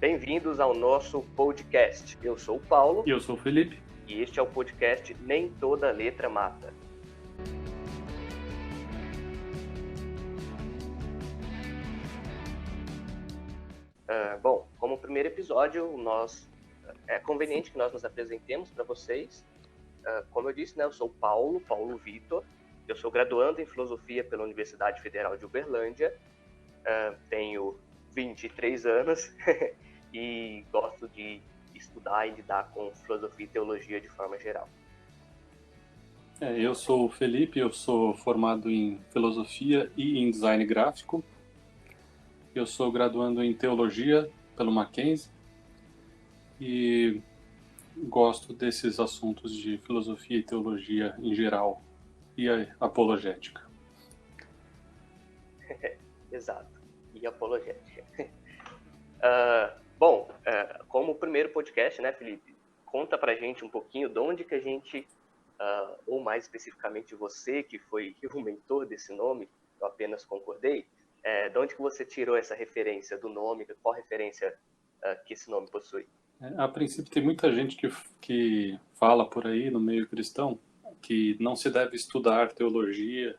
Bem-vindos ao nosso podcast. Eu sou o Paulo. E eu sou o Felipe. E este é o podcast Nem Toda Letra Mata. Bom, como primeiro episódio, é conveniente que nós nos apresentemos para vocês. Como eu disse, eu sou o Paulo Vitor. Eu sou graduando em Filosofia pela Universidade Federal de Uberlândia. Tenho 23 anos e gosto de estudar e lidar com filosofia e teologia de forma geral. Eu sou o Felipe, eu sou formado em Filosofia e em Design Gráfico. Eu sou graduando em Teologia pelo Mackenzie e gosto desses assuntos de filosofia e teologia em geral e a apologética. Exato, e apologética. Como primeiro podcast, né, Felipe? Conta pra gente um pouquinho de onde que a gente, ou mais especificamente você, que foi o mentor desse nome, eu apenas concordei, de onde que você tirou essa referência do nome, qual referência que esse nome possui? A princípio tem muita gente que fala por aí no meio cristão que não se deve estudar teologia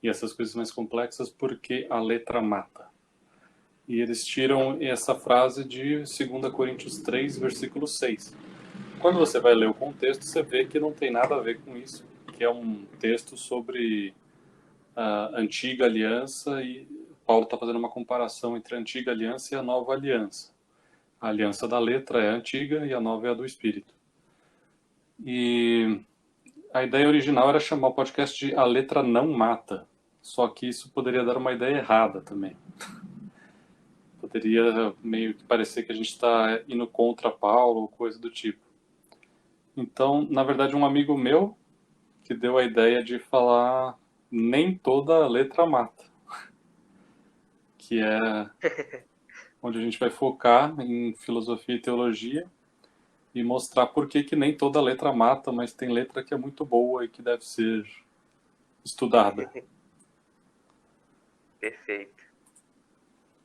e essas coisas mais complexas porque a letra mata. E eles tiram essa frase de 2 Coríntios 3, versículo 6. Quando você vai ler o contexto, você vê que não tem nada a ver com isso, que é um texto sobre a antiga aliança e Paulo está fazendo uma comparação entre a antiga aliança e a nova aliança. A aliança da letra é a antiga e a nova é a do espírito. E a ideia original era chamar o podcast de A Letra Não Mata, só que isso poderia dar uma ideia errada também. Poderia meio que parecer que a gente está indo contra Paulo ou coisa do tipo. Então, na verdade, um amigo meu que deu a ideia de falar nem toda letra mata, que é onde a gente vai focar em filosofia e teologia e mostrar por que nem toda letra mata, mas tem letra que é muito boa e que deve ser estudada.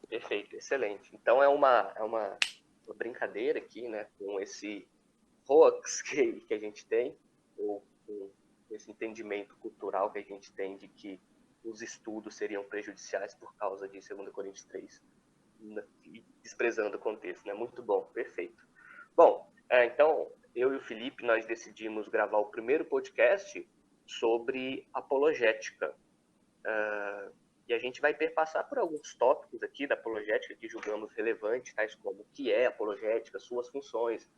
Perfeito, excelente. Então é uma brincadeira aqui, né, com esse hoax que a gente tem, ou com esse entendimento cultural que a gente tem de que os estudos seriam prejudiciais por causa de 2 Coríntios 3, desprezando o contexto, né? Muito bom, perfeito. Bom, então, eu e o Felipe, nós decidimos gravar o primeiro podcast sobre apologética. E a gente vai perpassar por alguns tópicos aqui da apologética que julgamos relevantes, tais como o que é apologética, suas funções,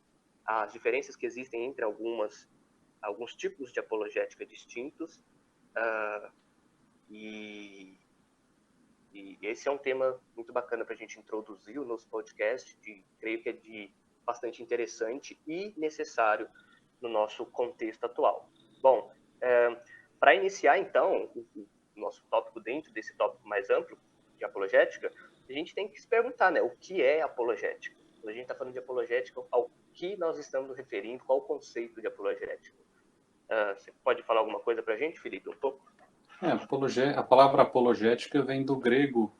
as diferenças que existem entre alguns tipos de apologética distintos. E esse é um tema muito bacana para a gente introduzir o nosso podcast, creio que é de bastante interessante e necessário no nosso contexto atual. Bom, para iniciar, então, o nosso tópico dentro desse tópico mais amplo de apologética, a gente tem que se perguntar, né, o que é apologética? Quando a gente está falando de apologética, ao que nós estamos nos referindo, qual o conceito de apologética? Você pode falar alguma coisa para a gente, Felipe, um pouco? A palavra apologética vem do grego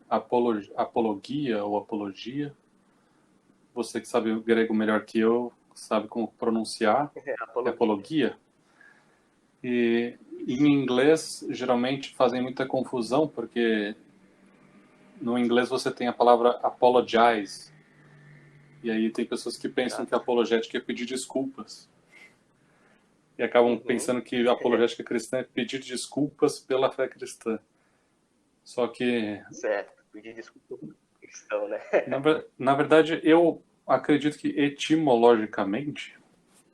apologia ou apologia. Você que sabe o grego melhor que eu, sabe como pronunciar. Apologia. E em inglês, geralmente fazem muita confusão, porque no inglês você tem a palavra apologize. E aí tem pessoas que pensam que apologética é pedir desculpas. E acabam pensando que a apologética cristã é pedir desculpas pela fé cristã. Só que... Certo, pedir desculpas pela cristão, né? Na verdade, eu acredito que etimologicamente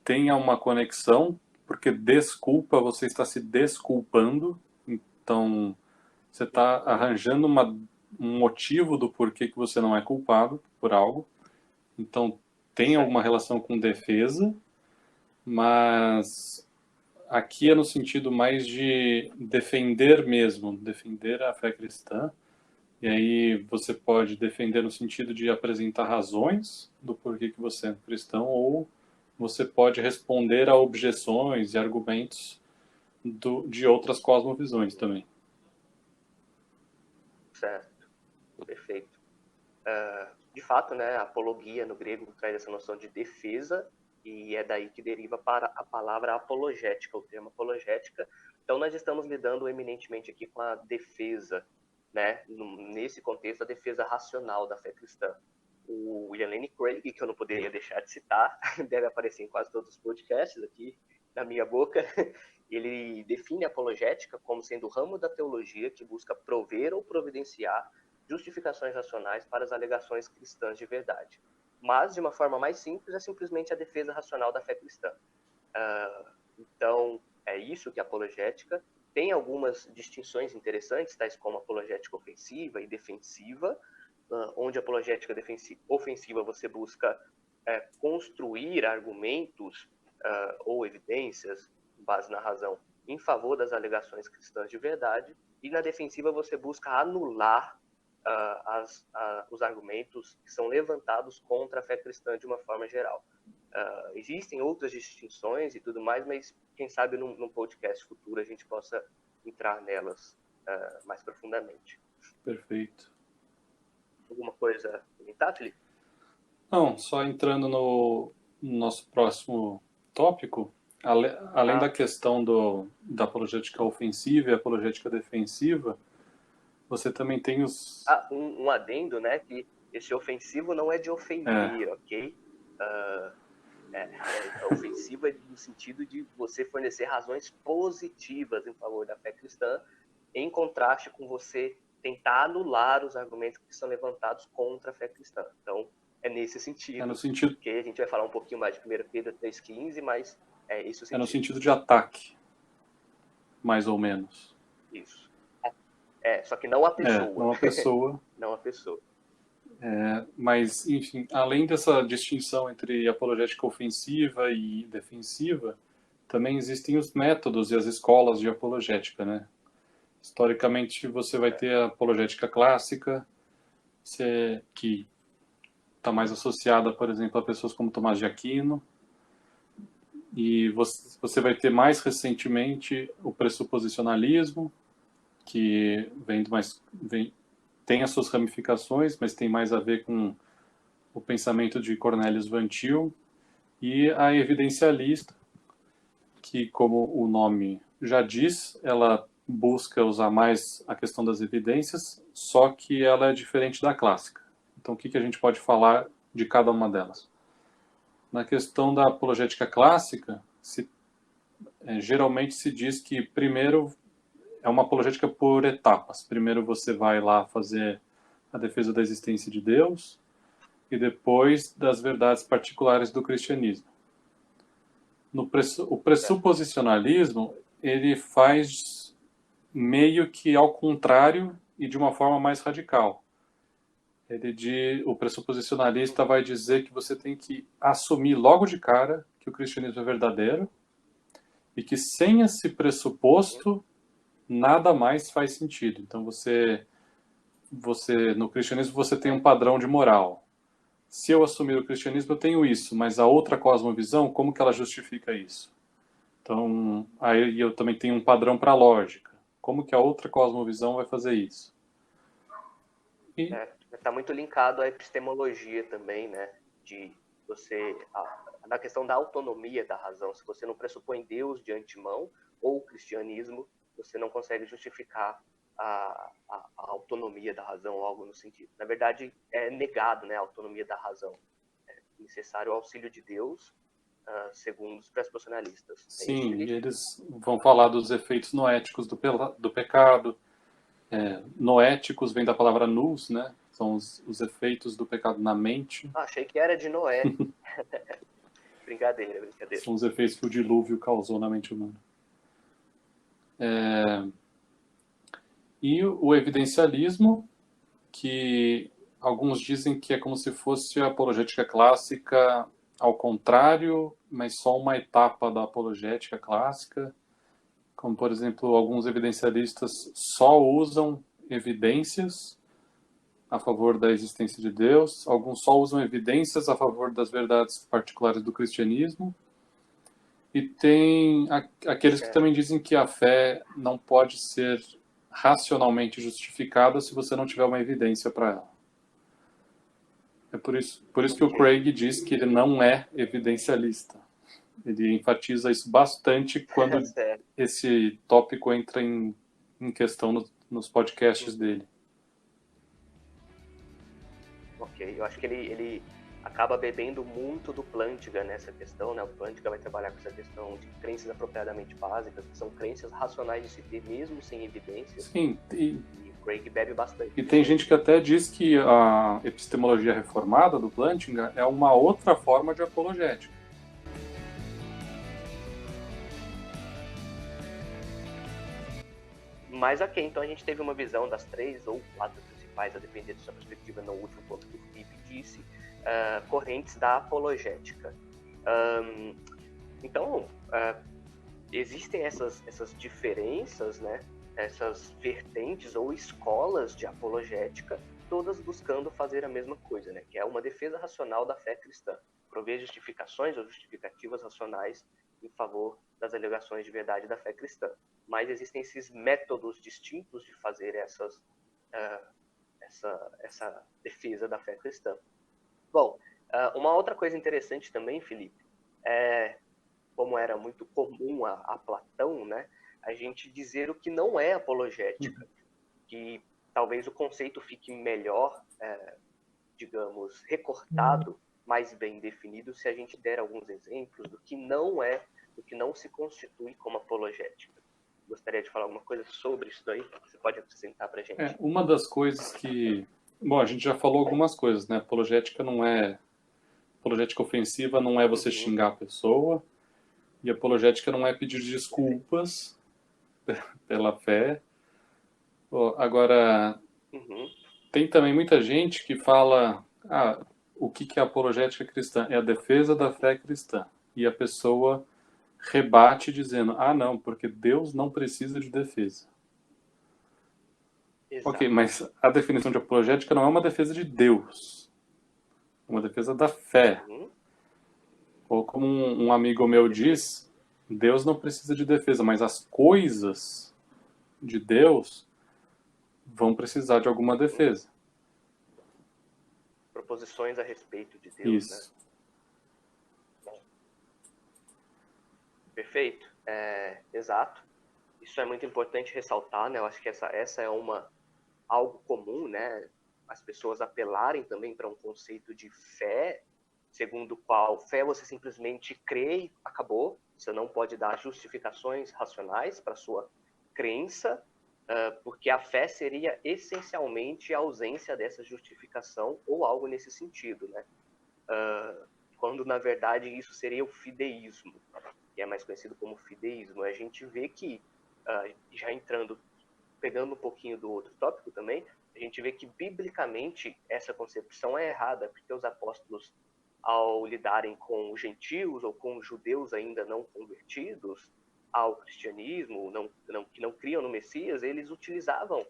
tenha uma conexão, porque desculpa, você está se desculpando, então você está arranjando um motivo do porquê que você não é culpado por algo. Então tem alguma relação com defesa, mas aqui é no sentido mais de defender mesmo, defender a fé cristã. E aí você pode defender no sentido de apresentar razões do porquê que você é cristão, ou você pode responder a objeções e argumentos de outras cosmovisões também. Certo, perfeito. De fato, né, a apologia no grego traz essa noção de defesa, e é daí que deriva para a palavra apologética, o termo apologética. Então, nós estamos lidando eminentemente aqui com a defesa, né, nesse contexto, a defesa racional da fé cristã. O William Lane Craig, que eu não poderia deixar de citar, deve aparecer em quase todos os podcasts aqui na minha boca, ele define a apologética como sendo o ramo da teologia que busca prover ou providenciar justificações racionais para as alegações cristãs de verdade. Mas, de uma forma mais simples, é simplesmente a defesa racional da fé cristã. Então, é isso que é apologética. Tem algumas distinções interessantes, tais como apologética ofensiva e defensiva, onde a apologética ofensiva você busca construir argumentos ou evidências, com base na razão, em favor das alegações cristãs de verdade, e na defensiva você busca anular os argumentos que são levantados contra a fé cristã de uma forma geral. Existem outras distinções e tudo mais, mas quem sabe num podcast futuro a gente possa entrar nelas mais profundamente. Perfeito. Alguma coisa a comentar, Felipe? Não, só entrando no nosso próximo tópico, além da questão da apologética ofensiva e apologética defensiva, você também tem os... Um adendo, né, que esse ofensivo não é de ofender, ok? Ofensivo é no sentido de você fornecer razões positivas em favor da fé cristã, em contraste com você tentar anular os argumentos que são levantados contra a fé cristã. Então, é nesse sentido. É no sentido... que a gente vai falar um pouquinho mais de 1 Pedro 3,15, mas é esse o sentido. É no sentido de ataque, mais ou menos. Isso. Só que não a pessoa. Não a pessoa. Não a pessoa. Mas, enfim, além dessa distinção entre apologética ofensiva e defensiva, também existem os métodos e as escolas de apologética, né? Historicamente, você vai ter a apologética clássica, que está mais associada, por exemplo, a pessoas como Tomás de Aquino, e você vai ter mais recentemente o pressuposicionalismo, que tem as suas ramificações, mas tem mais a ver com o pensamento de Cornelius Van Til, e a evidencialista, que, como o nome já diz, ela busca usar mais a questão das evidências, só que ela é diferente da clássica. Então, o que a gente pode falar de cada uma delas? Na questão da apologética clássica, geralmente se diz que primeiro é uma apologética por etapas. Primeiro você vai lá fazer a defesa da existência de Deus e depois das verdades particulares do cristianismo. O pressuposicionalismo, ele faz meio que ao contrário e de uma forma mais radical. O pressuposicionalista vai dizer que você tem que assumir logo de cara que o cristianismo é verdadeiro e que sem esse pressuposto nada mais faz sentido. Então no cristianismo você tem um padrão de moral. Se eu assumir o cristianismo eu tenho isso, mas a outra cosmovisão, como que ela justifica isso? Então, aí eu também tenho um padrão para a lógica. Como que a outra cosmovisão vai fazer isso? Está muito linkado à epistemologia também, né? De você, na questão da autonomia da razão. Se você não pressupõe Deus de antemão, ou o cristianismo, você não consegue justificar a autonomia da razão ou algo no sentido. Na verdade, é negado, né, a autonomia da razão. É necessário o auxílio de Deus, segundo os pressuposicionalistas. Sim, e eles vão falar dos efeitos noéticos do pecado. Noéticos vem da palavra nous, né? São os efeitos do pecado na mente. Achei que era de Noé. Brincadeira. São os efeitos que o dilúvio causou na mente humana. E o evidencialismo, que alguns dizem que é como se fosse a apologética clássica ao contrário, mas só uma etapa da apologética clássica. Como, por exemplo, alguns evidencialistas só usam evidências a favor da existência de Deus, alguns só usam evidências a favor das verdades particulares do cristianismo, e tem aqueles que também dizem que a fé não pode ser racionalmente justificada se você não tiver uma evidência para ela. É por isso que o Craig diz que ele não é evidencialista. Ele enfatiza isso bastante quando Certo. esse tópico entra em questão nos podcasts Uhum. dele. Ok, eu acho que ele acaba bebendo muito do Plantinga nessa questão, né? O Plantinga vai trabalhar com essa questão de crenças apropriadamente básicas, que são crenças racionais de se ter, mesmo sem evidências. Sim, E o Craig bebe bastante e tem disso aí. gente que até diz que a epistemologia reformada do Plantinga é uma outra forma de apologética. Mas ok, então a gente teve uma visão das 3 ou 4 principais, a depender da sua perspectiva, no último ponto que o Felipe disse, correntes da apologética. Então, existem essas diferenças, né? Essas vertentes ou escolas de apologética, todas buscando fazer a mesma coisa, né? Que é uma defesa racional da fé cristã, prover justificações ou justificativas racionais em favor das alegações de verdade da fé cristã. Mas existem esses métodos distintos de fazer essa defesa da fé cristã. Bom, uma outra coisa interessante também, Felipe, como era muito comum a Platão, né, a gente dizer o que não é apologética, que talvez o conceito fique melhor, digamos, recortado, mais bem definido, se a gente der alguns exemplos do que não se constitui como apologética. Gostaria de falar alguma coisa sobre isso daí? Você pode acrescentar para a gente? Uma das coisas que... Bom, a gente já falou algumas coisas, né? Apologética não é... Apologética ofensiva não é você Uhum. xingar a pessoa, e apologética não é pedir desculpas pela fé. Agora, Uhum. tem também muita gente que fala, o que é apologética cristã? É a defesa da fé cristã. E a pessoa rebate dizendo, não, porque Deus não precisa de defesa. Ok, Exato. mas a definição de apologética não é uma defesa de Deus, é uma defesa da fé. Uhum. Ou como um amigo meu Perfeito. diz, Deus não precisa de defesa, mas as coisas de Deus vão precisar de alguma Uhum. defesa. Proposições a respeito de Deus, né? Isso. Perfeito. Exato. Isso é muito importante ressaltar, né? Eu acho que essa é algo comum, né? As pessoas apelarem também para um conceito de fé, segundo o qual fé você simplesmente crê e acabou. Você não pode dar justificações racionais para sua crença, porque a fé seria essencialmente a ausência dessa justificação ou algo nesse sentido, né? Quando na verdade isso seria o fideísmo, que é mais conhecido como fideísmo. A gente vê que, já pegando um pouquinho do outro tópico também, a gente vê que biblicamente essa concepção é errada, porque os apóstolos, ao lidarem com os gentios ou com os judeus ainda não convertidos ao cristianismo, que não criam no Messias, eles utilizavam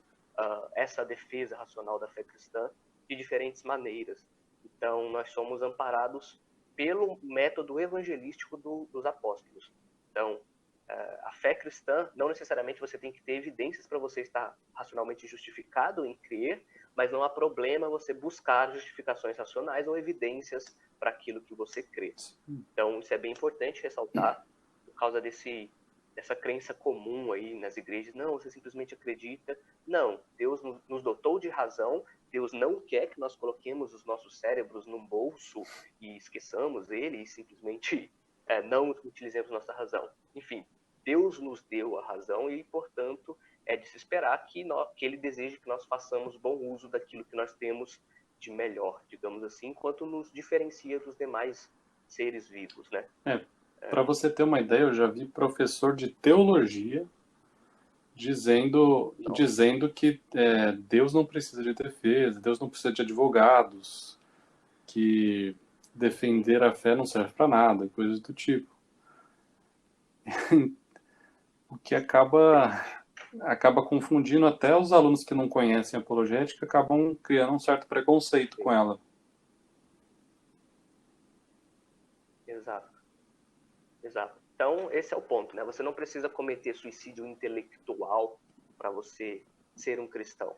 essa defesa racional da fé cristã de diferentes maneiras. Então, nós somos amparados pelo método evangelístico dos apóstolos. Então, a fé cristã, não necessariamente você tem que ter evidências para você estar racionalmente justificado em crer, mas não há problema você buscar justificações racionais ou evidências para aquilo que você crê. Então, isso é bem importante ressaltar, por causa dessa crença comum aí nas igrejas. Não, você simplesmente acredita. Não, Deus nos dotou de razão, Deus não quer que nós coloquemos os nossos cérebros num bolso e esqueçamos ele e simplesmente não utilizemos nossa razão. Enfim, Deus nos deu a razão e, portanto, é de se esperar que ele deseje que nós façamos bom uso daquilo que nós temos de melhor, digamos assim, enquanto nos diferencia dos demais seres vivos, né? Para você ter uma ideia, eu já vi professor de teologia dizendo que Deus não precisa de defesa, Deus não precisa de advogados, que defender a fé não serve para nada, coisas do tipo. O que acaba confundindo até os alunos que não conhecem a apologética, acabam criando um certo preconceito com ela. Exato. Exato. Então, esse é o ponto, né? Você não precisa cometer suicídio intelectual para você ser um cristão.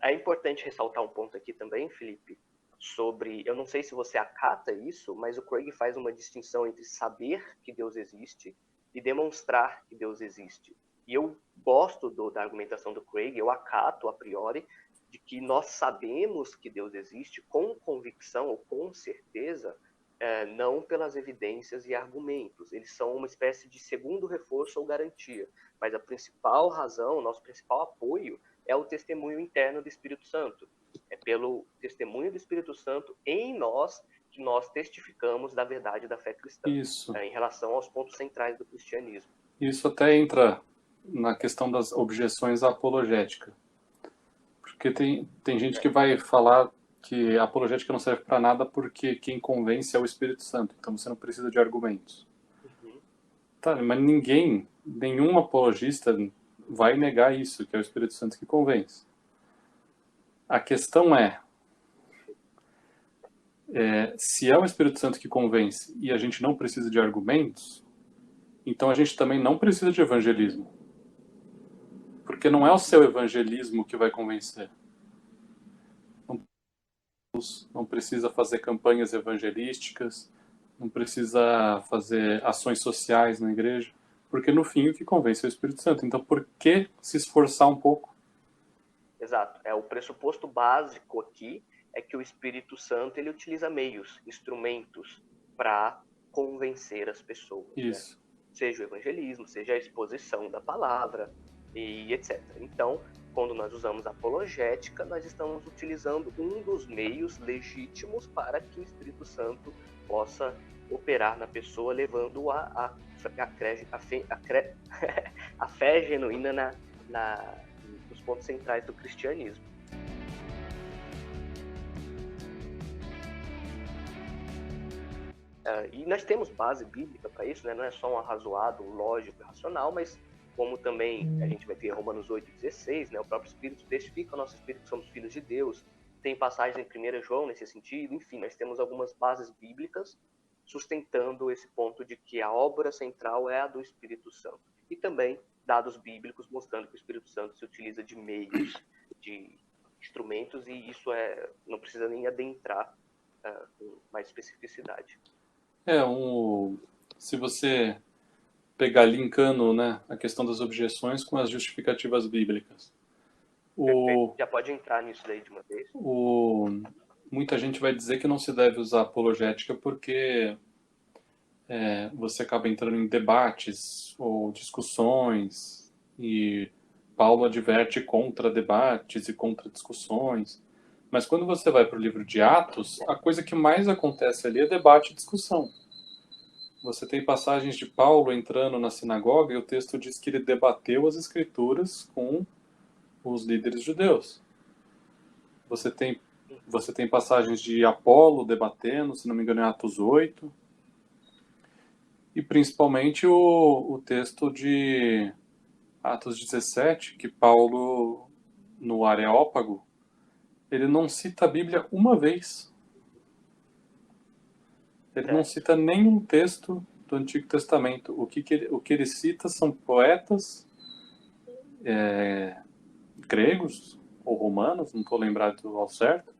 É importante ressaltar um ponto aqui também, Felipe, sobre... Eu não sei se você acata isso, mas o Craig faz uma distinção entre saber que Deus existe e demonstrar que Deus existe. E eu gosto da argumentação do Craig, eu acato a priori, de que nós sabemos que Deus existe com convicção ou com certeza, não pelas evidências e argumentos. Eles são uma espécie de segundo reforço ou garantia. Mas a principal razão, o nosso principal apoio é o testemunho interno do Espírito Santo. É pelo testemunho do Espírito Santo em nós que nós testificamos da verdade da fé cristã. Isso. Em relação aos pontos centrais do cristianismo. Isso até entra na questão das objeções à apologética. Porque tem gente que vai falar que a apologética não serve para nada porque quem convence é o Espírito Santo. Então você não precisa de argumentos. Tá, mas nenhum apologista vai negar isso, que é o Espírito Santo que convence. A questão se é o Espírito Santo que convence e a gente não precisa de argumentos, então a gente também não precisa de evangelismo. Porque não é o seu evangelismo que vai convencer. Não precisa fazer campanhas evangelísticas, não precisa fazer ações sociais na igreja, porque no fim o que convence é o Espírito Santo. Então por que se esforçar um pouco? Exato. O pressuposto básico aqui é que o Espírito Santo ele utiliza meios, instrumentos para convencer as pessoas. Isso. Né? Seja o evangelismo, seja a exposição da palavra e etc. Então, quando nós usamos apologética, nós estamos utilizando um dos meios legítimos para que o Espírito Santo possa operar na pessoa, levando a fé genuína nos pontos centrais do cristianismo. E nós temos base bíblica para isso, né? Não é só um arrazoado, lógico e racional, mas como também a gente vai ter Romanos 8,16, né? O próprio Espírito testifica ao nosso Espírito que somos filhos de Deus. Tem passagens em 1 João nesse sentido. Enfim, nós temos algumas bases bíblicas sustentando esse ponto de que a obra central é a do Espírito Santo. E também dados bíblicos mostrando que o Espírito Santo se utiliza de meios, de instrumentos, e isso não precisa nem adentrar com mais especificidade. Se você pegar linkando, né, a questão das objeções com as justificativas bíblicas. Já pode entrar nisso daí de uma vez. Muita gente vai dizer que não se deve usar apologética porque você acaba entrando em debates ou discussões, e Paulo adverte contra debates e contra discussões. Mas quando você vai para o livro de Atos, a coisa que mais acontece ali é debate e discussão. Você tem passagens de Paulo entrando na sinagoga e o texto diz que ele debateu as escrituras com os líderes judeus. Você tem passagens de Apolo debatendo, se não me engano, em Atos 8. E principalmente o texto de Atos 17, que Paulo, no Areópago, ele não cita a Bíblia uma vez. Ele não cita nenhum texto do Antigo Testamento. O que ele cita são poetas gregos ou romanos, não estou lembrado ao certo.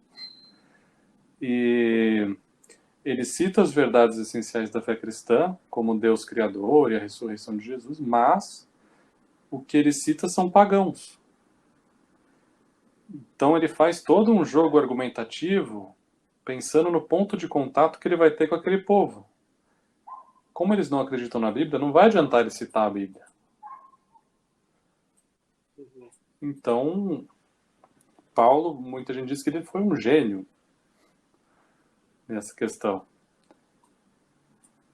E ele cita as verdades essenciais da fé cristã, como Deus Criador e a ressurreição de Jesus, mas o que ele cita são pagãos. Então ele faz todo um jogo argumentativo pensando no ponto de contato que ele vai ter com aquele povo. Como eles não acreditam na Bíblia, não vai adiantar ele citar a Bíblia. Então, Paulo, muita gente diz que ele foi um gênio nessa questão.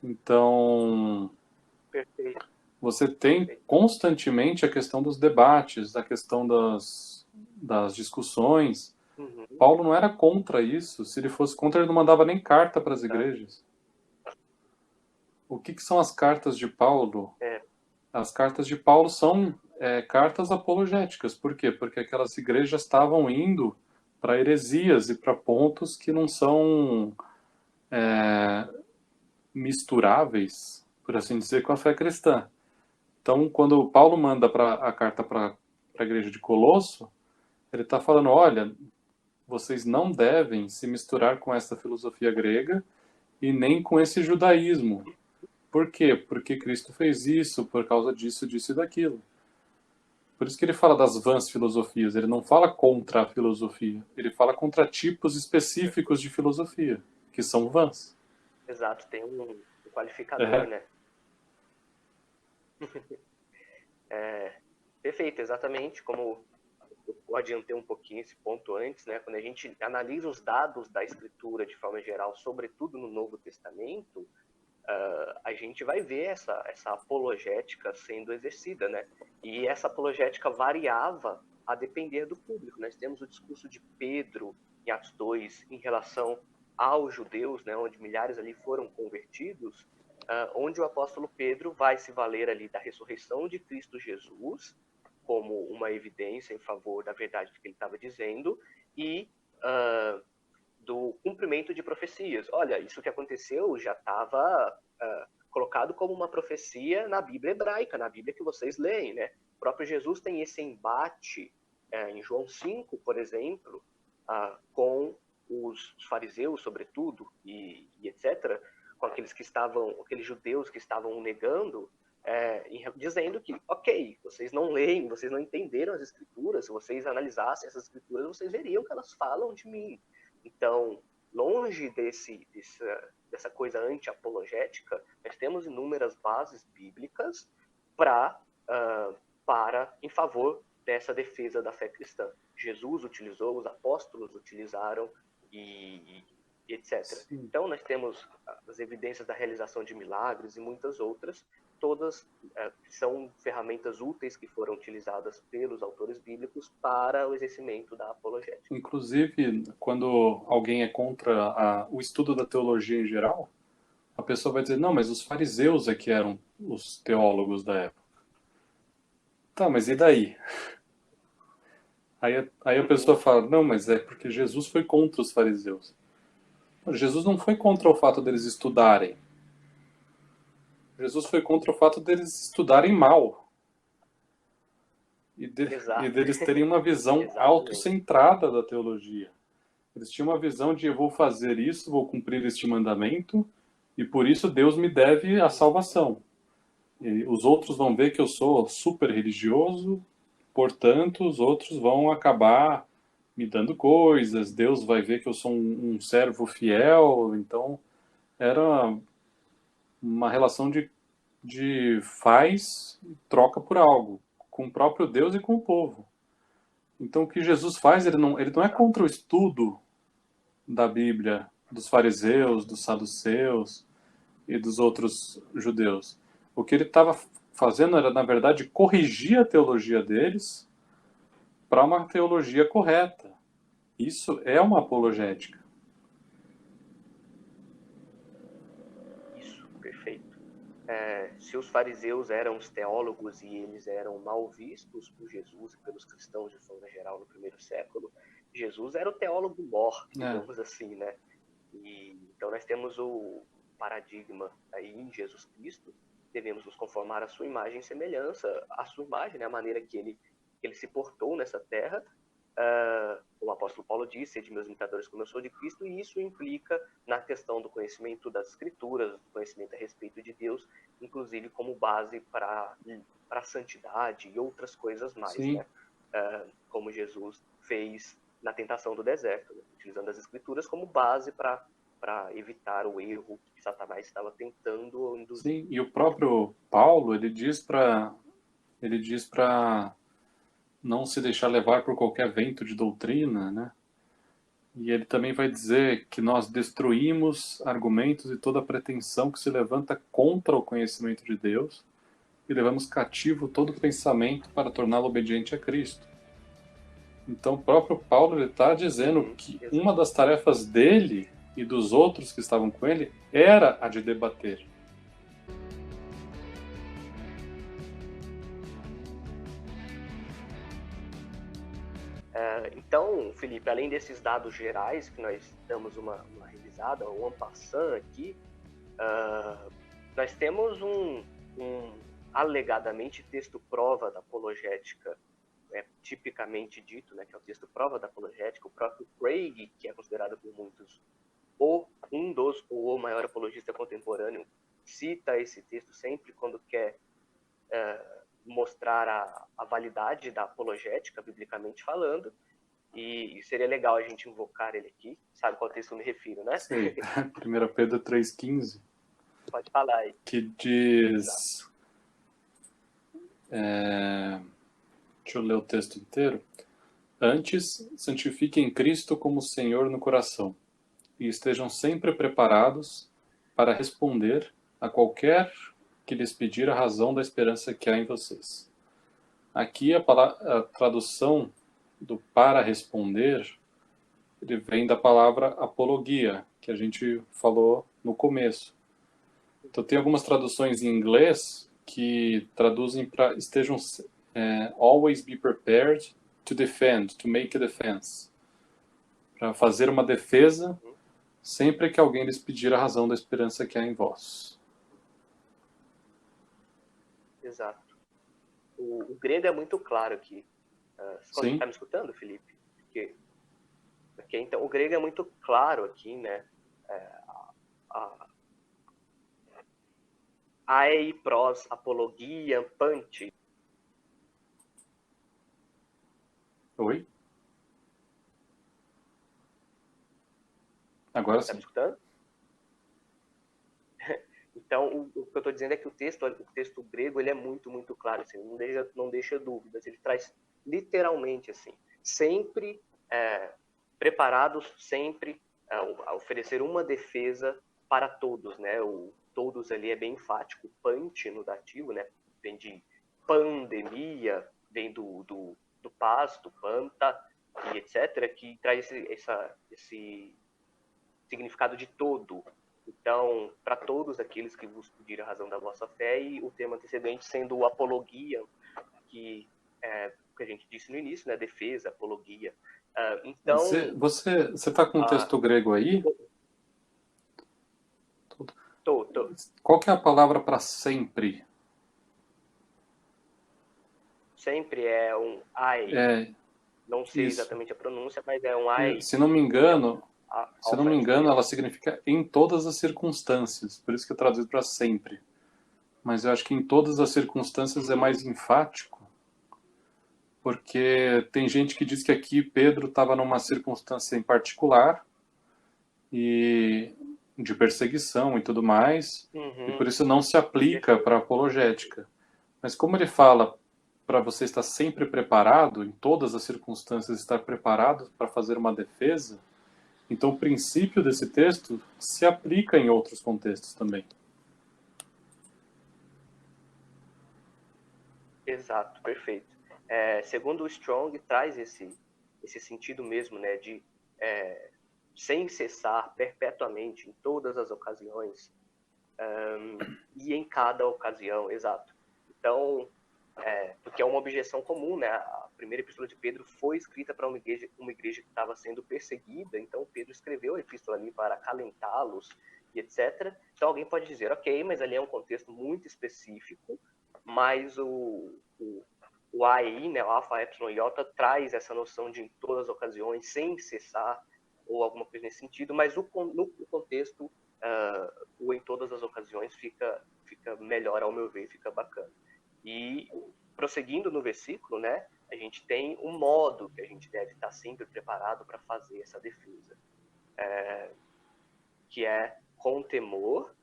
Então, você tem constantemente a questão dos debates, a questão das discussões. Paulo não era contra isso. Se ele fosse contra, ele não mandava nem carta para as igrejas. O que são as cartas de Paulo? As cartas de Paulo são cartas apologéticas. Por quê? Porque aquelas igrejas estavam indo para heresias e para pontos que não são misturáveis, por assim dizer, com a fé cristã. Então, quando Paulo manda a carta para a igreja de Colosso, ele está falando, olha, vocês não devem se misturar com essa filosofia grega e nem com esse judaísmo. Por quê? Porque Cristo fez isso por causa disso, disso e daquilo. Por isso que ele fala das vãs filosofias. Ele não fala contra a filosofia. Ele fala contra tipos específicos de filosofia, que são vãs. Exato, tem um qualificador, né? Perfeito, exatamente como eu adiantei um pouquinho esse ponto antes, né? Quando a gente analisa os dados da Escritura de forma geral, sobretudo no Novo Testamento, a gente vai ver essa apologética sendo exercida, né? E essa apologética variava a depender do público. Nós temos o discurso de Pedro em Atos 2 em relação aos judeus, né? Onde milhares ali foram convertidos, onde o apóstolo Pedro vai se valer ali da ressurreição de Cristo Jesus como uma evidência em favor da verdade que ele estava dizendo e do cumprimento de profecias. Olha, isso que aconteceu já estava colocado como uma profecia na Bíblia hebraica, na Bíblia que vocês leem, né? O próprio Jesus tem esse embate em João 5, por exemplo, com os fariseus, sobretudo, e etc., com aqueles judeus que estavam negando, dizendo que, ok, vocês não leem, vocês não entenderam as escrituras, se vocês analisassem essas escrituras, vocês veriam que elas falam de mim. Então, longe dessa coisa anti-apologética, nós temos inúmeras bases bíblicas em favor dessa defesa da fé cristã. Jesus utilizou, os apóstolos utilizaram e etc. Sim. Então, nós temos as evidências da realização de milagres e muitas outras, todas são ferramentas úteis que foram utilizadas pelos autores bíblicos para o exercimento da apologética. Inclusive, quando alguém é contra o estudo da teologia em geral, a pessoa vai dizer, não, mas os fariseus é que eram os teólogos da época. Tá, mas e daí? Aí a pessoa fala, não, mas é porque Jesus foi contra os fariseus. Jesus não foi contra o fato deles estudarem. Jesus foi contra o fato deles estudarem mal. E deles terem uma visão autocentrada da teologia. Eles tinham uma visão de eu vou fazer isso, vou cumprir este mandamento, e por isso Deus me deve a salvação. E os outros vão ver que eu sou super religioso, portanto, os outros vão acabar me dando coisas, Deus vai ver que eu sou um servo fiel, então era uma relação de faz e troca por algo, com o próprio Deus e com o povo. Então o que Jesus faz, ele não é contra o estudo da Bíblia, dos fariseus, dos saduceus e dos outros judeus. O que ele estava fazendo era, na verdade, corrigir a teologia deles para uma teologia correta. Isso é uma apologética. Isso, perfeito. Se os fariseus eram os teólogos e eles eram mal vistos por Jesus e pelos cristãos de forma geral no primeiro século, Jesus era o teólogo mor, digamos assim, né? Então nós temos o paradigma aí em Jesus Cristo, devemos nos conformar à sua imagem e semelhança, à sua imagem, né? A maneira que ele se portou nessa terra, como o apóstolo Paulo disse, sede meus imitadores como eu sou de Cristo, e isso implica na questão do conhecimento das Escrituras, do conhecimento a respeito de Deus, inclusive como base para a santidade e outras coisas mais, né? Como Jesus fez na tentação do deserto, né? Utilizando as Escrituras como base para evitar o erro que Satanás estava tentando induzir. Sim, e o próprio Paulo, ele diz para não se deixar levar por qualquer vento de doutrina, né? E ele também vai dizer que nós destruímos argumentos e toda pretensão que se levanta contra o conhecimento de Deus e levamos cativo todo pensamento para torná-lo obediente a Cristo. Então o próprio Paulo está dizendo que uma das tarefas dele e dos outros que estavam com ele era a de debater. Então, Felipe, além desses dados gerais, que nós damos uma revisada, um en passant aqui, nós temos um alegadamente texto prova da apologética é tipicamente dito, né, que é o texto prova da apologética. O próprio Craig, que é considerado por muitos um dos ou o maior apologista contemporâneo, cita esse texto sempre quando quer mostrar a validade da apologética, biblicamente falando, e seria legal a gente invocar ele aqui. Sabe qual texto eu me refiro, né? Sei, 1 Pedro 3,15, Pode falar aí. que diz... deixa eu ler o texto inteiro. Antes, santifiquem Cristo como Senhor no coração, e estejam sempre preparados para responder a qualquer que lhes pedir a razão da esperança que há em vocês. Aqui a tradução do para responder, ele vem da palavra apologia, que a gente falou no começo. Então tem algumas traduções em inglês que traduzem para estejam always be prepared to defend, to make a defense. Para fazer uma defesa sempre que alguém lhes pedir a razão da esperança que há em vós. Exato. O grego é muito claro aqui. Você está me escutando, Felipe? Porque, então, o grego é muito claro aqui, né? Ai, pros, apologia, pante. Oi? Agora sim. Está me escutando? Então, o que eu estou dizendo é que o texto grego, ele é muito, muito claro, assim, não deixa dúvidas, ele traz literalmente, assim, sempre preparados, sempre a oferecer uma defesa para todos, né? O todos ali é bem enfático, pante no dativo, né? Vem de pandemia, vem do paz, do panta, e etc., que traz esse significado de todo. Então, para todos aqueles que vos pedirem a razão da vossa fé, e o tema antecedente sendo apologia, que a gente disse no início, né? Defesa, apologia. Então, você está com o texto grego aí? Tô. Qual que é a palavra para sempre? Sempre é um ai. Não sei isso. exatamente a pronúncia, mas é um ai. Se não me engano, ela significa em todas as circunstâncias. Por isso que é traduzido para sempre. Mas eu acho que em todas as circunstâncias é mais enfático, porque tem gente que diz que aqui Pedro estava numa circunstância em particular e de perseguição e tudo mais, e por isso não se aplica para apologética. Mas como ele fala para você estar sempre preparado, em todas as circunstâncias estar preparado para fazer uma defesa, então o princípio desse texto se aplica em outros contextos também. Exato, perfeito. Segundo o Strong, traz esse sentido mesmo, né, de sem cessar, perpetuamente, em todas as ocasiões, e em cada ocasião, exato. Então, porque é uma objeção comum, né? A primeira epístola de Pedro foi escrita para uma igreja que estava sendo perseguida, então Pedro escreveu a epístola ali para acalentá-los e etc. Então alguém pode dizer, ok, mas ali é um contexto muito específico, mas o AI, né, o alfa, epsilon, iota, traz essa noção de em todas as ocasiões, sem cessar, ou alguma coisa nesse sentido, mas no contexto, o em todas as ocasiões fica melhor, ao meu ver, fica bacana. E prosseguindo no versículo, né, a gente tem um modo que a gente deve estar sempre preparado para fazer essa defesa, que é com temor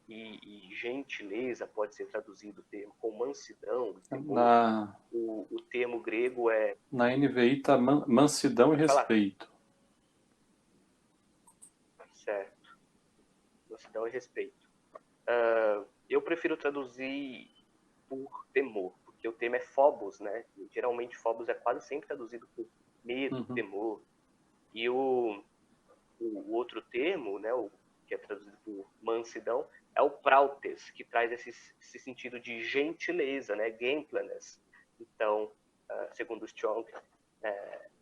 e gentileza, pode ser traduzido o termo com mansidão. Temor. O termo grego é... Na NVI está mansidão e respeito. Certo. Mansidão e respeito. Eu prefiro traduzir por temor, porque o termo é phobos, né? E, geralmente phobos é quase sempre traduzido por medo, temor. E o outro termo, né, que é traduzido por mansidão, é o prautes, que traz esse sentido de gentileza, né, gentleness. Então, segundo o Strong,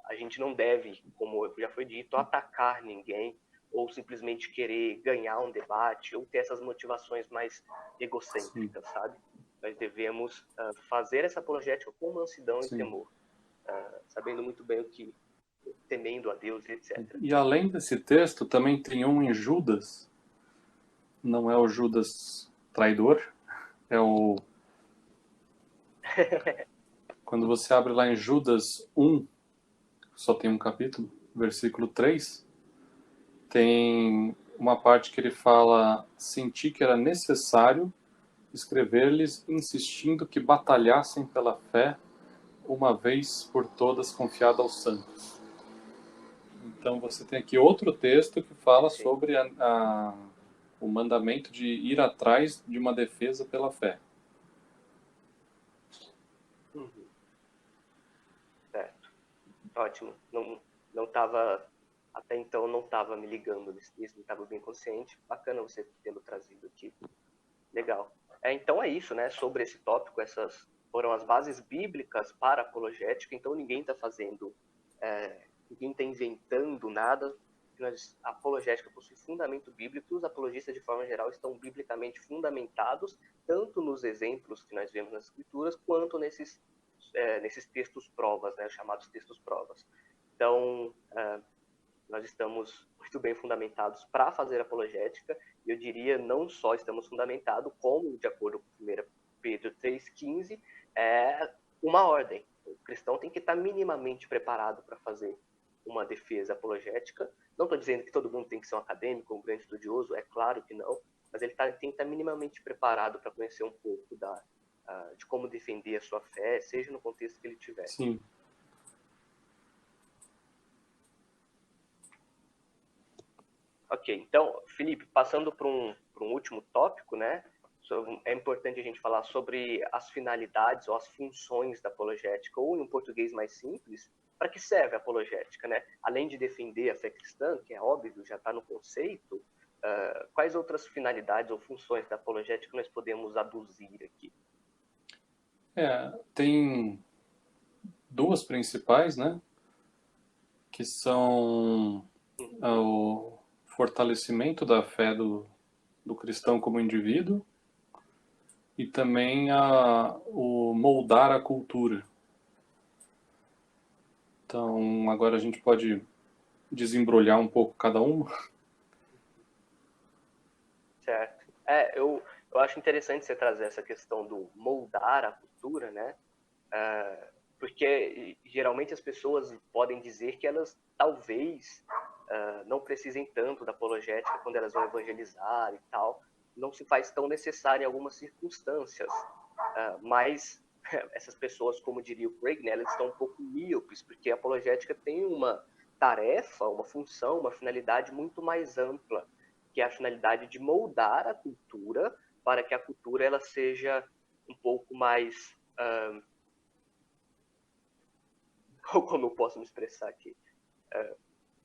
a gente não deve, como já foi dito, atacar ninguém ou simplesmente querer ganhar um debate ou ter essas motivações mais egocêntricas, sabe? Nós devemos fazer essa apologética com mansidão e temor. sabendo muito bem temendo a Deus, etc. E além desse texto, também tem um em Judas, não é o Judas traidor, é o... Quando você abre lá em Judas 1, só tem um capítulo, versículo 3, tem uma parte que ele fala: senti que era necessário escrever-lhes insistindo que batalhassem pela fé, uma vez por todas confiada aos santos. Então você tem aqui outro texto que fala Sim. sobre o mandamento de ir atrás de uma defesa pela fé. Uhum. Certo. Ótimo. Não estava, até então, não estava me ligando nesse texto, não estava bem consciente. Bacana você tê-lo trazido aqui. Legal. Então é isso, né? Sobre esse tópico, essas foram as bases bíblicas para a apologética. Então ninguém está fazendo, ninguém está inventando nada. A apologética possui fundamento bíblico. Os apologistas, de forma geral, estão biblicamente fundamentados, tanto nos exemplos que nós vemos nas escrituras, quanto nesses textos provas, né? Os chamados textos provas. Então, nós estamos muito bem fundamentados para fazer apologética, e eu diria não só estamos fundamentados, como, de acordo com 1 Pedro 3,15, é uma ordem. O cristão tem que estar minimamente preparado para fazer uma defesa apologética. Não estou dizendo que todo mundo tem que ser um acadêmico, um grande estudioso, é claro que não, mas ele tem que estar minimamente preparado para conhecer um pouco de como defender a sua fé, seja no contexto que ele tiver. Sim. Ok, então, Felipe, passando para um último tópico, né? É importante a gente falar sobre as finalidades ou as funções da apologética, ou em um português mais simples, para que serve a apologética, né? Além de defender a fé cristã, que é óbvio, já está no conceito, quais outras finalidades ou funções da apologética nós podemos aduzir aqui? Tem duas principais, né? Que são o fortalecimento da fé do cristão como indivíduo e também o moldar a cultura. Então, agora a gente pode desembrulhar um pouco cada uma. Certo. Eu acho interessante você trazer essa questão do moldar a cultura, né? Porque geralmente as pessoas podem dizer que elas talvez não precisem tanto da apologética quando elas vão evangelizar e tal. Não se faz tão necessário em algumas circunstâncias. Mas essas pessoas, como diria o Craig, né, elas estão um pouco míopes, porque a apologética tem uma tarefa, uma função, uma finalidade muito mais ampla, que é a finalidade de moldar a cultura para que a cultura ela seja um pouco mais... como eu posso me expressar aqui?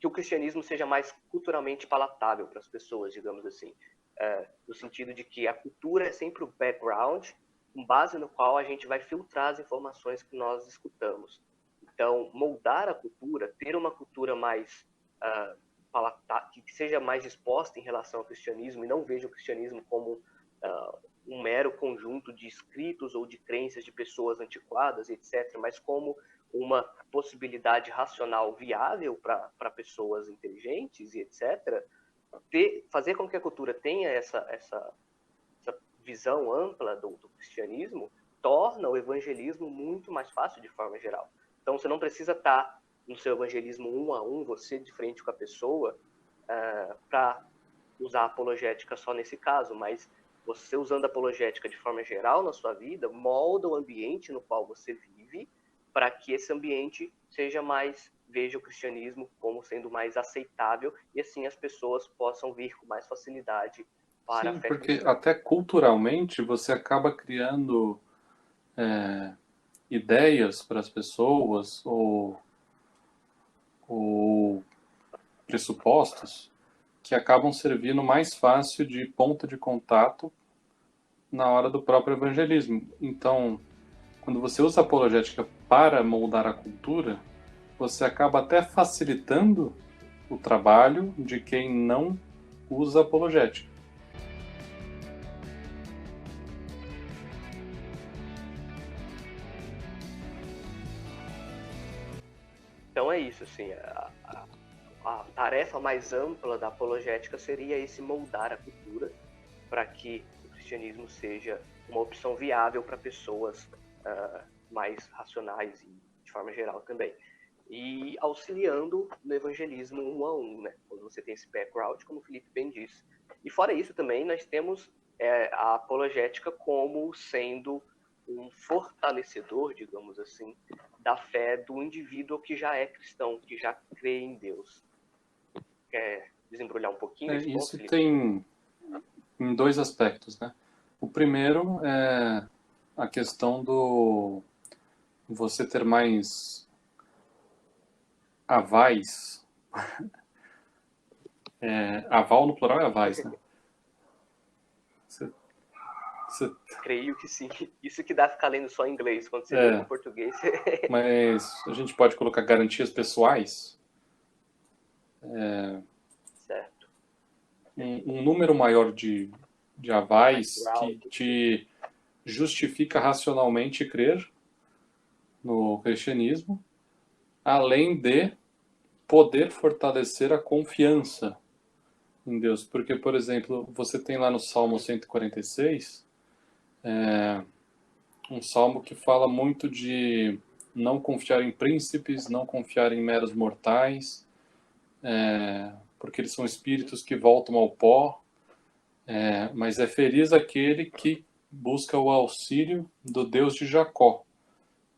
Que o cristianismo seja mais culturalmente palatável para as pessoas, digamos assim. No sentido de que a cultura é sempre o background, com base no qual a gente vai filtrar as informações que nós escutamos. Então, moldar a cultura, ter uma cultura mais que seja mais disposta em relação ao cristianismo, e não veja o cristianismo como um mero conjunto de escritos ou de crenças de pessoas antiquadas, etc., mas como uma possibilidade racional viável para pessoas inteligentes e etc., fazer com que a cultura tenha essa visão ampla do cristianismo torna o evangelismo muito mais fácil de forma geral. Então, você não precisa estar no seu evangelismo 1 a 1, você de frente com a pessoa, para usar a apologética só nesse caso, mas você usando a apologética de forma geral na sua vida, molda o ambiente no qual você vive para que esse ambiente veja o cristianismo como sendo mais aceitável e assim as pessoas possam vir com mais facilidade para a Sim, fé porque cristã. até culturalmente você acaba criando ideias para as pessoas ou pressupostos que acabam servindo mais fácil de ponto de contato na hora do próprio evangelismo. Então, quando você usa a apologética para moldar a cultura, você acaba até facilitando o trabalho de quem não usa apologética. Então é isso, assim, a tarefa mais ampla da apologética seria esse moldar a cultura para que o cristianismo seja uma opção viável para pessoas mais racionais e de forma geral também. E auxiliando no evangelismo 1 a 1, né? Quando você tem esse background, como o Felipe bem disse. E fora isso também, nós temos a apologética como sendo um fortalecedor, digamos assim, da fé do indivíduo que já é cristão, que já crê em Deus. Quer desembrulhar um pouquinho esse ponto, Isso Felipe? tem em dois aspectos, né? O primeiro é a questão do você ter mais avais. Aval no plural é avais, né? Você, você, Creio que sim. Isso que dá ficar lendo só em inglês. Quando você lê no português... mas a gente pode colocar garantias pessoais. Certo. Um número maior de avais Background. que te justifica racionalmente crer no cristianismo, além de poder fortalecer a confiança em Deus. Porque, por exemplo, você tem lá no Salmo 146, um salmo que fala muito de não confiar em príncipes, não confiar em meros mortais, porque eles são espíritos que voltam ao pó, mas é feliz aquele que busca o auxílio do Deus de Jacó,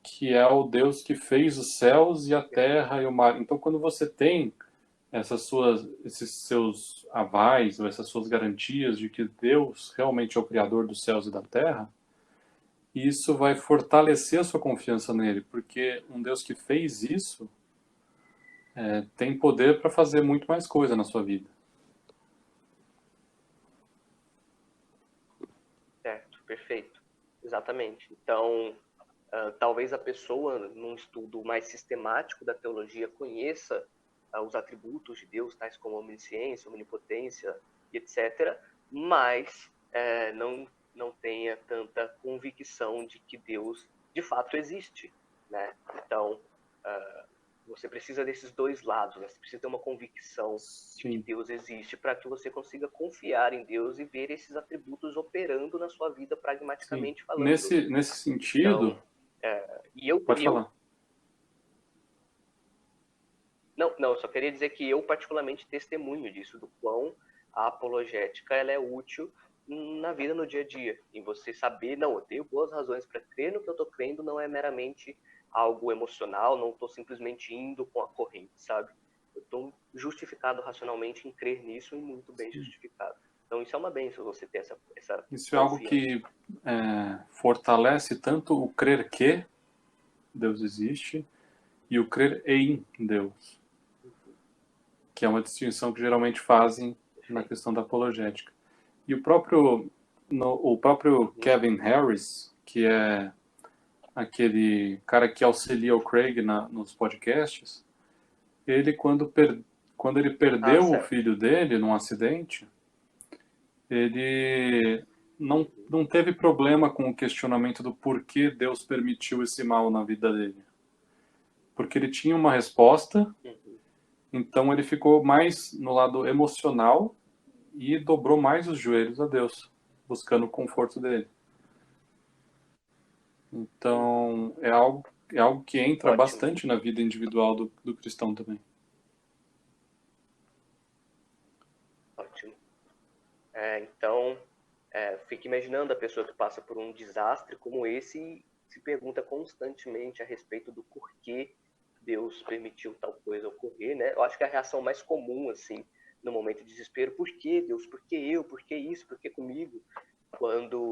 que é o Deus que fez os céus e a terra e o mar. Então, quando você tem esses seus avais ou essas suas garantias de que Deus realmente é o Criador dos céus e da terra, isso vai fortalecer a sua confiança nele, porque um Deus que fez isso tem poder para fazer muito mais coisa na sua vida. Certo, perfeito. Exatamente. Então, talvez a pessoa, num estudo mais sistemático da teologia, conheça os atributos de Deus, tais como onisciência, onipotência, etc., mas não tenha tanta convicção de que Deus de fato existe, né? Então, você precisa desses dois lados, né? Você precisa ter uma convicção de que Sim. Deus existe para que você consiga confiar em Deus e ver esses atributos operando na sua vida Sim. pragmaticamente falando. Nesse sentido, Então, e eu, pode falar. não, eu só queria dizer que eu particularmente testemunho disso, do quão a apologética ela é útil na vida no dia a dia, em você saber, não, eu tenho boas razões para crer no que eu estou crendo, não é meramente algo emocional, não estou simplesmente indo com a corrente, sabe? Eu estou justificado racionalmente em crer nisso e muito bem justificado. Então isso é uma bênção, você ter essa Isso é algo confiança. que fortalece tanto o crer que Deus existe e o crer em Deus, que é uma distinção que geralmente fazem na Perfeito. questão da apologética. E o próprio Kevin Harris, que é aquele cara que auxilia o Craig nos podcasts, ele quando ele perdeu o Certo. filho dele num acidente, ele não teve problema com o questionamento do porquê Deus permitiu esse mal na vida dele. Porque ele tinha uma resposta, Uhum. então ele ficou mais no lado emocional e dobrou mais os joelhos a Deus, buscando o conforto dele. Então, é algo que entra Ótimo, bastante na vida individual do cristão também. ótimo. Então, fique imaginando a pessoa que passa por um desastre como esse e se pergunta constantemente a respeito do porquê Deus permitiu tal coisa ocorrer, né? Eu acho que a reação mais comum, assim, no momento de desespero, por que Deus? Por que eu? Por que isso? Por que comigo?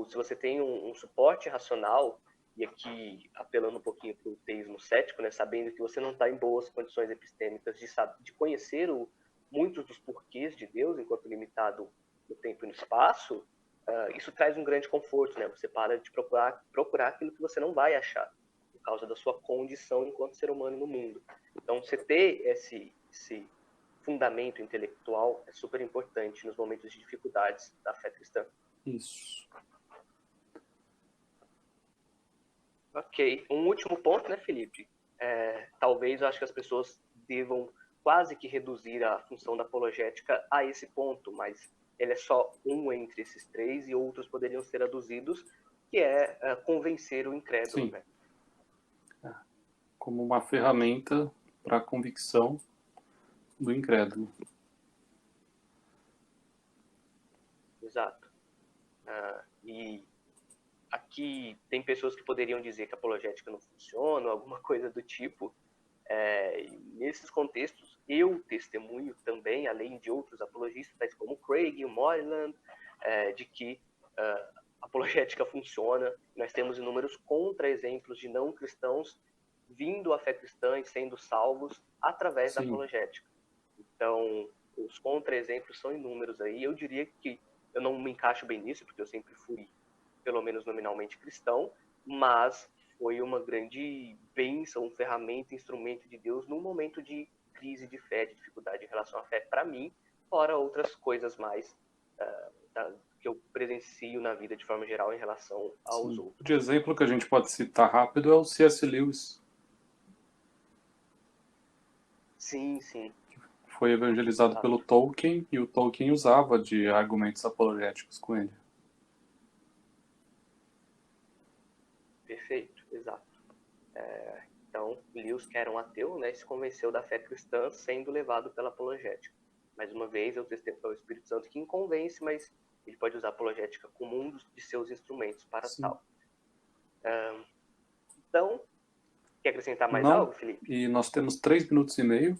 Se você tem um suporte racional, e aqui apelando um pouquinho para o teísmo cético, né? Sabendo que você não está em boas condições epistêmicas de conhecer muitos dos porquês de Deus enquanto limitado no tempo e no espaço, isso traz um grande conforto, né? Você para de procurar aquilo que você não vai achar, por causa da sua condição enquanto ser humano no mundo. Então, você ter esse fundamento intelectual é super importante nos momentos de dificuldades da fé cristã. Isso. Ok. Um último ponto, né, Felipe? talvez eu acho que as pessoas devam quase que reduzir a função da apologética a esse ponto, mas ele é só um entre esses três e outros poderiam ser aduzidos, que é convencer o incrédulo. Sim. Né? Como uma ferramenta para a convicção do incrédulo. Exato. E aqui tem pessoas que poderiam dizer que a apologética não funciona, alguma coisa do tipo. Nesses contextos, eu testemunho também, além de outros apologistas, tais como Craig e o Moreland, de que a apologética funciona. Nós temos inúmeros contra-exemplos de não cristãos vindo à fé cristã e sendo salvos através da apologética. Então, os contra-exemplos são inúmeros aí. Eu diria que eu não me encaixo bem nisso, porque eu sempre fui, pelo menos nominalmente, cristão, mas foi uma grande bênção, ferramenta, instrumento de Deus num momento de crise de fé, de dificuldade em relação à fé para mim, fora outras coisas mais que eu presencio na vida de forma geral em relação aos outros. De exemplo que a gente pode citar rápido é o C.S. Lewis. Sim, sim. Foi evangelizado pelo Tolkien e o Tolkien usava de argumentos apologéticos com ele. Perfeito, exato. Então, Lewis, que era um ateu, né, se convenceu da fé cristã sendo levado pela apologética. Mais uma vez, eu testemunho ao Espírito Santo que convence, mas ele pode usar a apologética como um de seus instrumentos para tal. Então, quer acrescentar mais algo, Felipe? E nós temos 3 minutos e meio.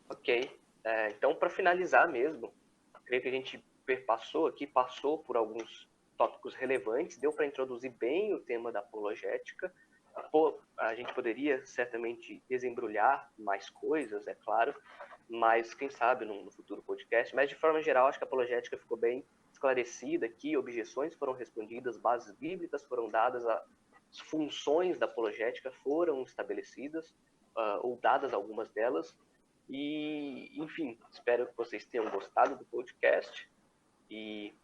Ok. Então, para finalizar mesmo, creio que a gente passou por alguns tópicos relevantes, deu para introduzir bem o tema da apologética. A gente poderia certamente desembrulhar mais coisas, é claro, mas quem sabe no futuro podcast. Mas, de forma geral, acho que a apologética ficou bem esclarecida aqui, objeções foram respondidas, bases bíblicas foram dadas, as funções da apologética foram estabelecidas, ou dadas algumas delas. E, enfim, espero que vocês tenham gostado do podcast e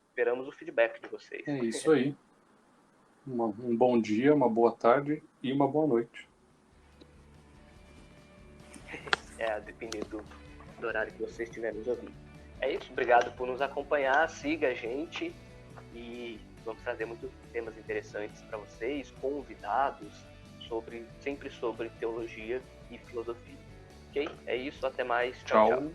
esperamos o feedback de vocês. É isso aí. Um bom dia, uma boa tarde e uma boa noite. A depender do horário que vocês estiverem nos ouvindo. É isso, obrigado por nos acompanhar, siga a gente e vamos trazer muitos temas interessantes para vocês, convidados, sempre sobre teologia e filosofia. Ok? É isso, até mais. Tchau.